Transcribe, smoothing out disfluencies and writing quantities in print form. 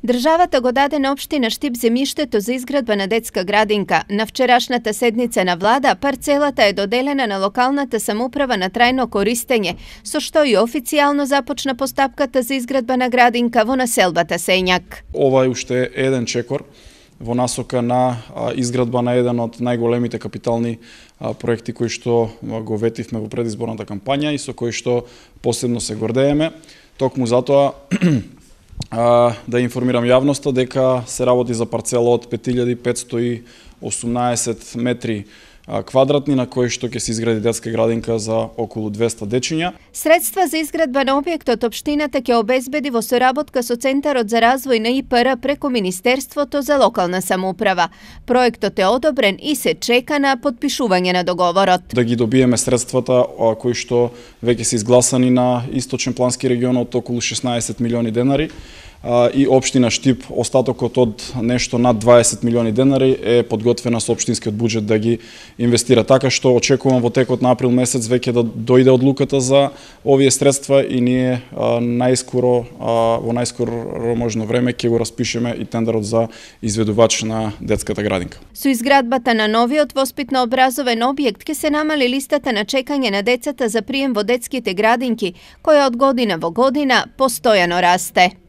Државата го даде на општина Штип земјиштето за изградба на детска градинка. На вчерашната седница на влада парцелата е доделена на локалната самоуправа на трајно користење, со што и официјално започна постапката за изградба на градинка во населбата Сењак. Ова е уште еден чекор во насока на изградба на еден од најголемите капитални проекти кои што го ветивме во предизборната кампања и со кои што посебно се гордееме. Токму затоа да информирам јавноста дека се работи за парцела од 5518 метри квадратни на кои што ќе се изгради детска градинка за околу 200 дечиња. Средства за изградба на објектот општината ќе обезбеди во соработка со Центарот за развој на ИПР преку Министерството за локална самоуправа. Проектот е одобрен и се чека на потпишување на договорот. Да ги добиеме средствата кои што веќе се изгласани на Источен плански регион од околу 16 милиони денари и општина Штип остатокот од нешто над 20 милиони денари е подготвена со општинскиот буџет да ги инвестира. Така што очекувам во текот на април месец веќе да дојде одлуката за овие средства и ние во најскоро можно време ќе го распишеме и тендерот за изведувач на детската градинка. Со изградбата на новиот воспитно-образовен објект ќе се намали листата на чекање на децата за прием во детските градинки, која од година во година постојано расте.